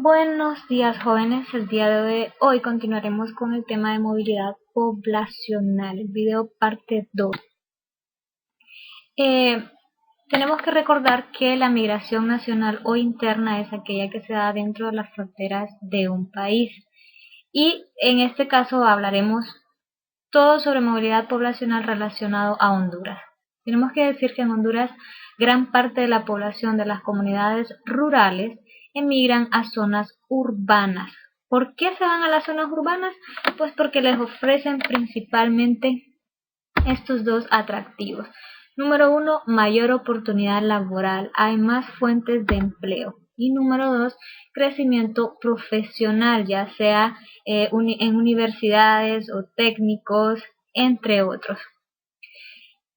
Buenos días, jóvenes. El día de hoy continuaremos con el tema de movilidad poblacional, el video parte 2. Eh, Tenemos que recordar que la migración nacional o interna es aquella que se da dentro de las fronteras de un país. Y en este caso hablaremos todo sobre movilidad poblacional relacionado a Honduras. Tenemos que decir que en Honduras gran parte de la población de las comunidades rurales emigran a zonas urbanas. ¿Por qué se van a las zonas urbanas? Pues porque les ofrecen principalmente estos dos atractivos. Número uno, mayor oportunidad laboral, hay más fuentes de empleo. Y número dos, crecimiento profesional, ya sea en universidades o técnicos, entre otros.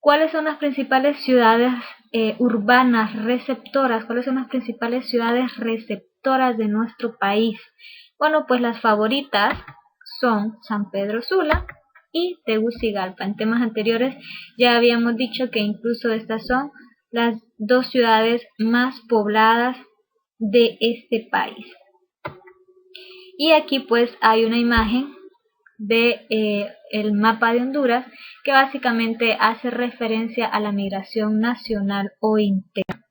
¿Cuáles son las principales ciudades urbanas receptoras? ¿Cuáles son las principales ciudades receptoras de nuestro país? Bueno, pues las favoritas son San Pedro Sula y Tegucigalpa. En temas anteriores ya habíamos dicho que incluso estas son las dos ciudades más pobladas de este país. Y aquí pues hay una imagen de el mapa de Honduras que básicamente hace referencia a la migración nacional o interna.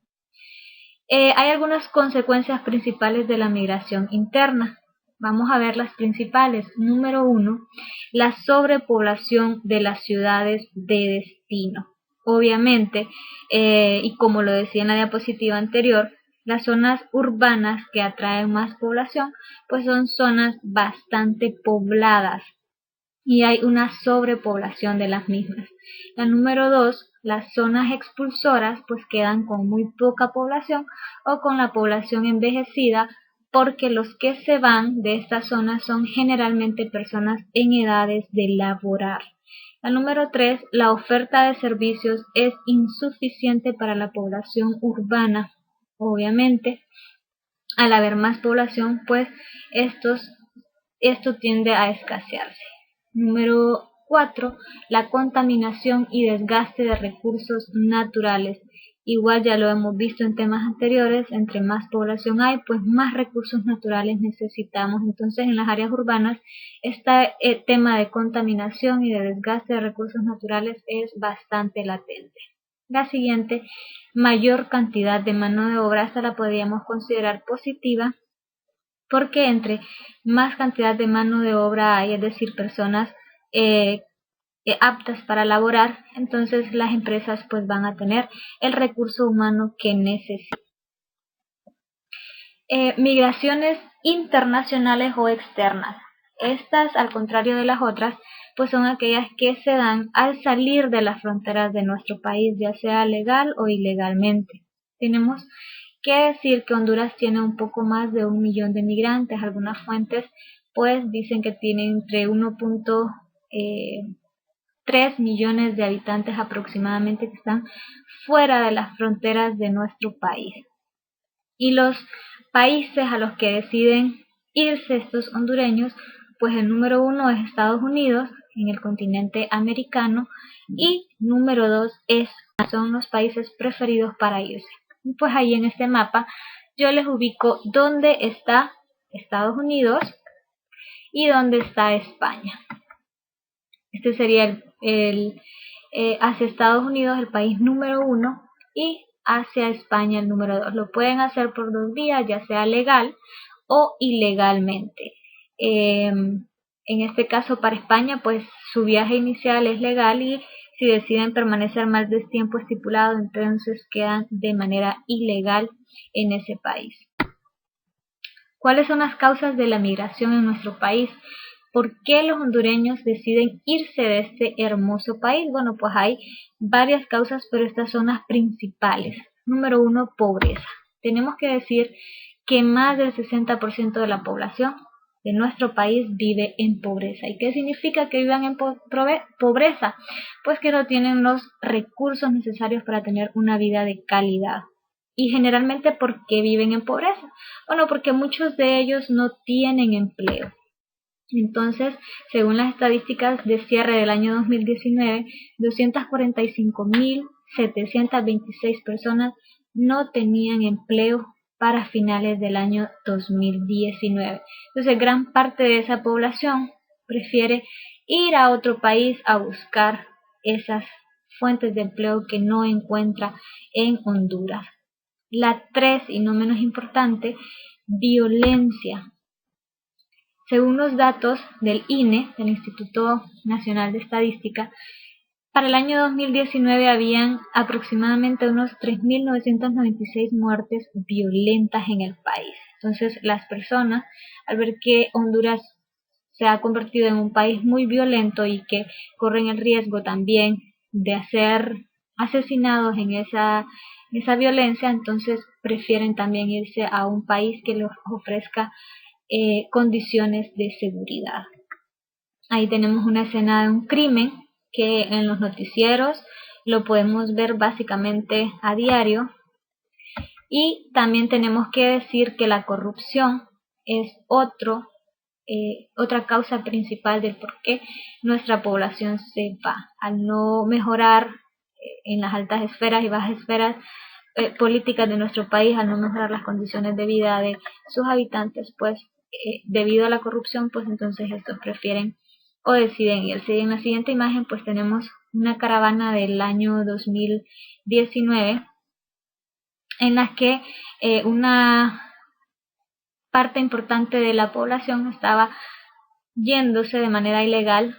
Hay algunas consecuencias principales de la migración interna. Vamos a ver las principales. Número uno, la sobrepoblación de las ciudades de destino. Obviamente, y como lo decía en la diapositiva anterior, las zonas urbanas que atraen más población, pues son zonas bastante pobladas y hay una sobrepoblación de las mismas. La número dos, las zonas expulsoras pues quedan con muy poca población o con la población envejecida porque los que se van de estas zonas son generalmente personas en edades de laborar. La número 3, la oferta de servicios es insuficiente para la población urbana. Obviamente, al haber más población, pues esto tiende a escasearse. Número 4, la contaminación y desgaste de recursos naturales. Igual ya lo hemos visto en temas anteriores, entre más población hay, pues más recursos naturales necesitamos. Entonces en las áreas urbanas este tema de contaminación y de desgaste de recursos naturales es bastante latente. La siguiente, mayor cantidad de mano de obra, esta la podríamos considerar positiva porque entre más cantidad de mano de obra hay, es decir, personas aptas para laborar, entonces las empresas pues van a tener el recurso humano que necesitan. Migraciones internacionales o externas. Estas, al contrario de las otras, pues son aquellas que se dan al salir de las fronteras de nuestro país, ya sea legal o ilegalmente. Tenemos que decir que Honduras tiene un poco más de 1 millón de migrantes. Algunas fuentes pues dicen que tiene entre 1.3 millones de habitantes aproximadamente que están fuera de las fronteras de nuestro país. Y los países a los que deciden irse estos hondureños, pues el número 1 es Estados Unidos, en el continente americano, y número 2 son los países preferidos para irse. Pues ahí en este mapa yo les ubico dónde está Estados Unidos y dónde está España. Este sería hacia Estados Unidos el país número 1 y hacia España el número 2. Lo pueden hacer por dos vías, ya sea legal o ilegalmente. En este caso para España, pues su viaje inicial es legal y si deciden permanecer más del tiempo estipulado, entonces quedan de manera ilegal en ese país. ¿Cuáles son las causas de la migración en nuestro país? ¿Por qué los hondureños deciden irse de este hermoso país? Bueno, pues hay varias causas, pero estas son las principales. Número 1, pobreza. Tenemos que decir que más del 60% de la población de nuestro país vive en pobreza. ¿Y qué significa que vivan en pobreza? Pues que no tienen los recursos necesarios para tener una vida de calidad. Y generalmente, ¿por qué viven en pobreza? Bueno, porque muchos de ellos no tienen empleo. Entonces, según las estadísticas de cierre del año 2019, 245.726 personas no tenían empleo para finales del año 2019. Entonces, gran parte de esa población prefiere ir a otro país a buscar esas fuentes de empleo que no encuentra en Honduras. La 3, y no menos importante, violencia. Según los datos del INE, del Instituto Nacional de Estadística, para el año 2019 habían aproximadamente unos 3.996 muertes violentas en el país. Entonces, las personas, al ver que Honduras se ha convertido en un país muy violento y que corren el riesgo también de ser asesinados en esa violencia, entonces prefieren también irse a un país que les ofrezca condiciones de seguridad. Ahí tenemos una escena de un crimen que en los noticieros lo podemos ver básicamente a diario. Y también tenemos que decir que la corrupción es otra causa principal del por qué nuestra población se va. Al no mejorar en las altas esferas y bajas esferas políticas de nuestro país, al no mejorar las condiciones de vida de sus habitantes, pues debido a la corrupción, pues entonces estos prefieren o deciden irse. Y en la siguiente imagen pues tenemos una caravana del año 2019 en la que una parte importante de la población estaba yéndose de manera ilegal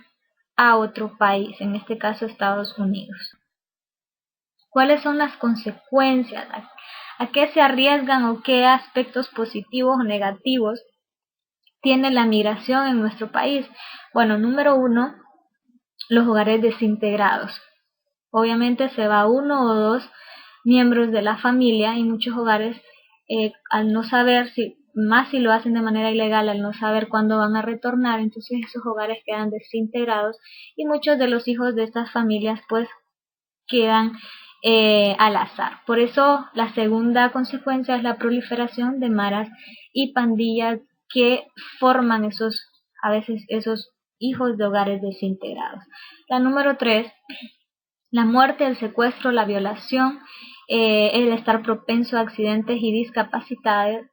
a otro país, en este caso Estados Unidos. ¿Cuáles son las consecuencias? ¿A qué se arriesgan o qué aspectos positivos o negativos tiene la migración en nuestro país? Bueno, número 1, los hogares desintegrados. Obviamente se va uno o dos miembros de la familia y muchos hogares al no saber si lo hacen de manera ilegal, al no saber cuándo van a retornar, entonces esos hogares quedan desintegrados y muchos de los hijos de estas familias pues quedan al azar. Por eso la segunda consecuencia es la proliferación de maras y pandillas que forman a veces esos hijos de hogares desintegrados. La número 3, la muerte, el secuestro, la violación, el estar propenso a accidentes y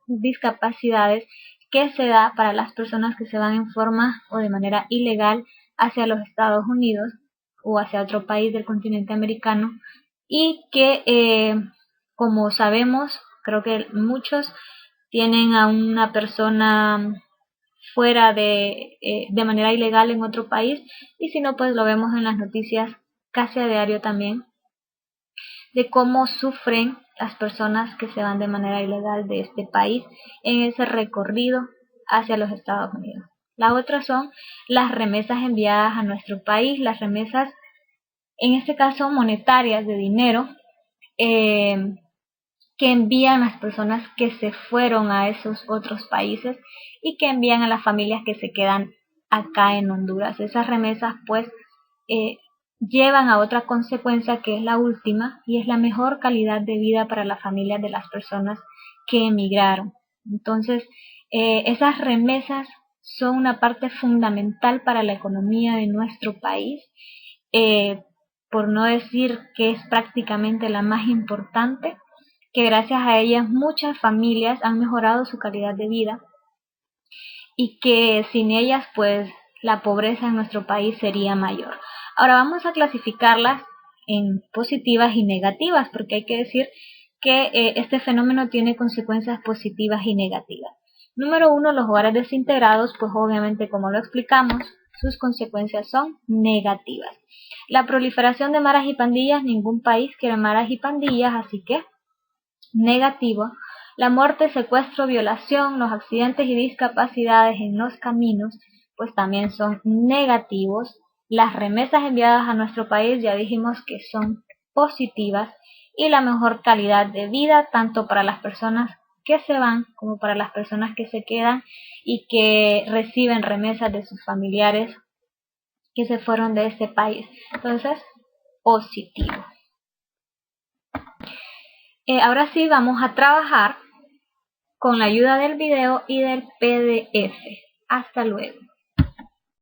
discapacidades que se da para las personas que se van en forma o de manera ilegal hacia los Estados Unidos o hacia otro país del continente americano y que, como sabemos, creo que muchos tienen a una persona fuera de manera ilegal en otro país y si no, pues lo vemos en las noticias casi a diario también, de cómo sufren las personas que se van de manera ilegal de este país en ese recorrido hacia los Estados Unidos. La otra son las remesas enviadas a nuestro país, las remesas, en este caso monetarias de dinero, que envían las personas que se fueron a esos otros países y que envían a las familias que se quedan acá en Honduras. Esas remesas pues llevan a otra consecuencia que es la última y es la mejor calidad de vida para las familias de las personas que emigraron. Entonces, esas remesas son una parte fundamental para la economía de nuestro país, por no decir que es prácticamente la más importante, que gracias a ellas muchas familias han mejorado su calidad de vida y que sin ellas pues la pobreza en nuestro país sería mayor. Ahora vamos a clasificarlas en positivas y negativas, porque hay que decir que este fenómeno tiene consecuencias positivas y negativas. Número 1, los hogares desintegrados, pues obviamente como lo explicamos, sus consecuencias son negativas. La proliferación de maras y pandillas, ningún país quiere maras y pandillas, así que negativo. La muerte, secuestro, violación, los accidentes y discapacidades en los caminos, pues también son negativos. Las remesas enviadas a nuestro país ya dijimos que son positivas y la mejor calidad de vida tanto para las personas que se van como para las personas que se quedan y que reciben remesas de sus familiares que se fueron de este país. Entonces, positivo. Ahora sí vamos a trabajar con la ayuda del video y del PDF. Hasta luego.